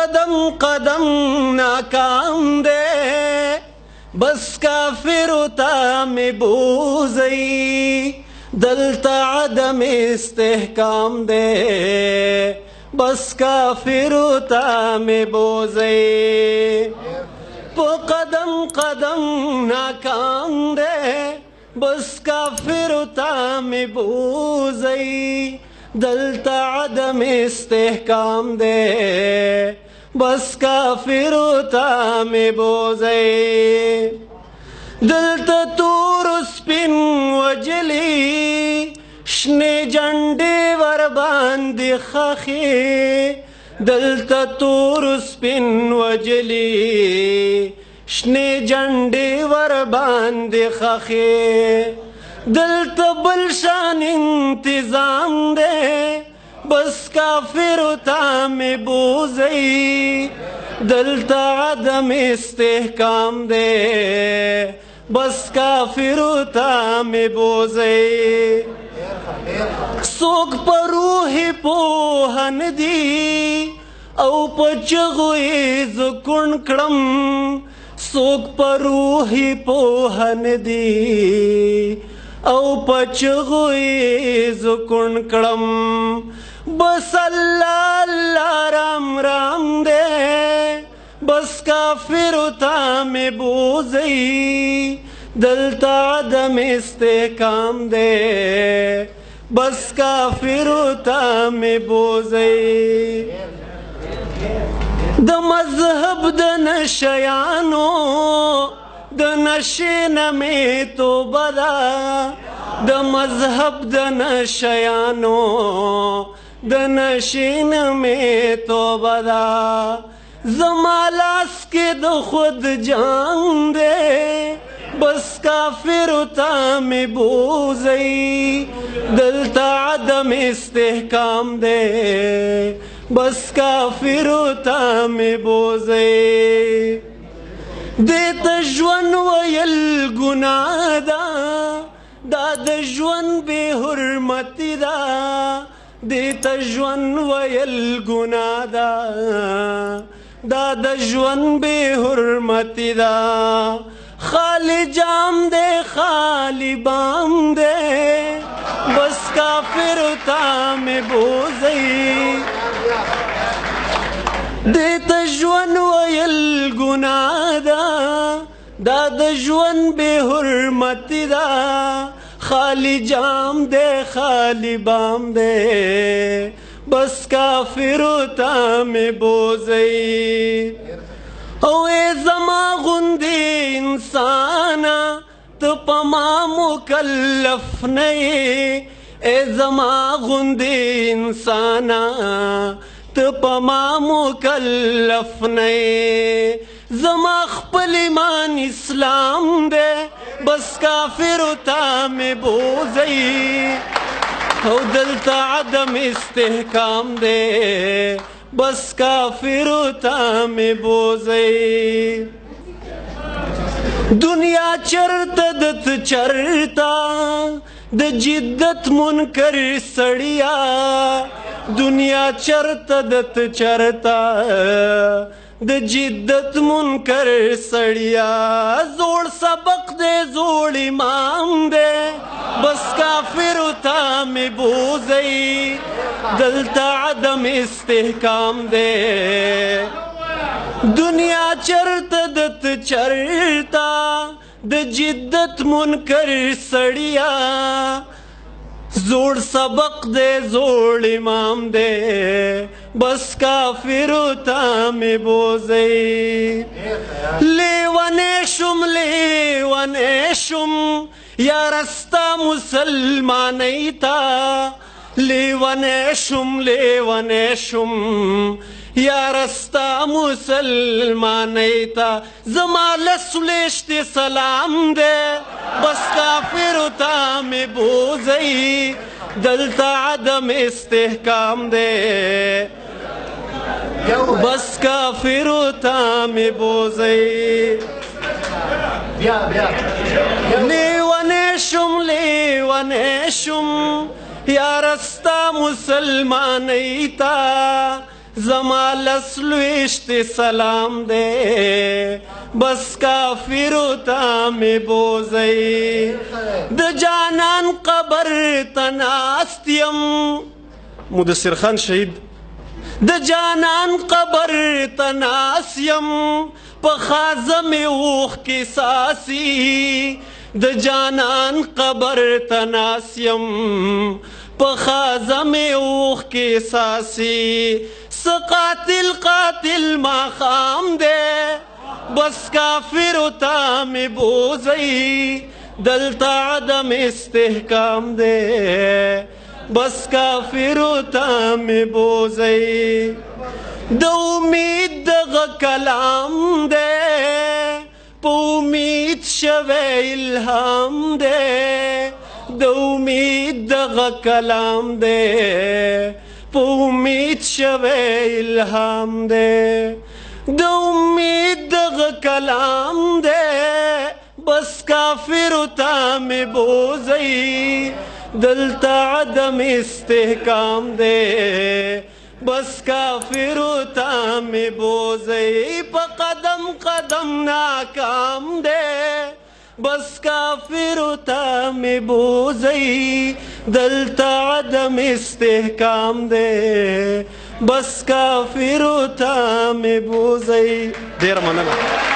قدم قدم ناکام دے بس کافرو تا میں بوزئی دلتا عدم استحکام دے بس کافرو تا میں بوزئی پو قدم قدم ناکام دے بس کافرو تا میں بوزئی دلتا عدم استحکام دے بس کافرو تا میں بوزئی دلتا تور سپن وجلی شنے جنڈے ور باندی خاخی دلتا تور سپن وجلی شنے جنڈے ور باندی خاخی دلتا بلشان انتظام دے بس کافرو تا میں بوزئی دلتا عدم استحکام دے بس کافرو تا میں بوزئی سوک پر روحی پوہن دی او پچغوی زکن کڑم سوک پر روحی پوہن دی او پچغوی زکن کڑم بس اللہ اللہ رام رام دے بس کافرو تا میں بوزئی دلتا عدم استحکام دے بس کافرو تا میں بوزئی د مذہب د نشیانو د نشین میں تو بدا د مذہب د نشیانو د نشین میں تو بدا زمالاس کے د خود جان دے بس کافرو تا میں بوزئی دلتا عدم استحکام دے بس کافرو تا میں بوزئی دیتا جون ویل گناہ دا دا د جون بے حرمتی دا دیتا جون ویل گناہ دا دا د جون بے حرمتی دا خالی جام دے خالی بام دے بس کافرو تا میں بوزئی دیتا جون ویل گناہ دا دا د جون بے حرمتی دا خالی جام دے خالی بام دے بس کافرو تا میں بوزئی او اے زما غندی انسانا تو پما مکلف نئی اے زما غندی انسانا تو پما مکلف نئی زما خپل ایمان اسلام دے بس کافرو تا میں بوزئی او دلتا عدم استحکام دے بس کافرو تا میں بوزئی دنیا چرتا دت چرتا د جدت منکر سڑیا دنیا چرتا دت چرتا د جدت منکر سڑیا زوڑ سبق دے زوڑ امام دے بس کافرو تا میں بوزئی دلتا عدم استحکام دے دنیا چرتا دت چرتا د جدت منکر سڑیا زوڑ سبق دے زوڑ امام دے بس کافرو تا میں بوزئی لیوانیشم لیوانیشم یا رستا مسلمانی تا لیوانیشم لیوانیشم یا رستا مسلمانی تا زما لسلیشت سلام دے بس کافرو تا میں بوزئی دلتا عدم استحکام دے بس کافرو تا میں بوزئی لیوانیشم لیوانیشم یا رستا مسلمانی تا زما لسلوشت سلام دے بس کافرو تا می بوزئی د جانان قبر تناستیم مدثر خان شهید د جانان قبر تناسیم په خازم اوخ کی ساسی د جانان قبر تناسیم په خازم اوخ کی ساسی سقاتل قاتل ما خام دے بس کافر تا می بوزئی دلتا عدم استحکام دے بس کافر تا می بوزئی د امید دغه کلام دے په امید شوی الهام دے د امید دغه کلام دے په امید شوی الهام دے د امید دغه کلام دے بس کافر تا می بوزئی دلتا عدم استحکام دے بس کافر تا می بوزئی پا قدم قدم ناکام دے بس کافر تا می بوزئی دلتا عدم استحکام دے بس کافر تا می بوزئی دیر مننه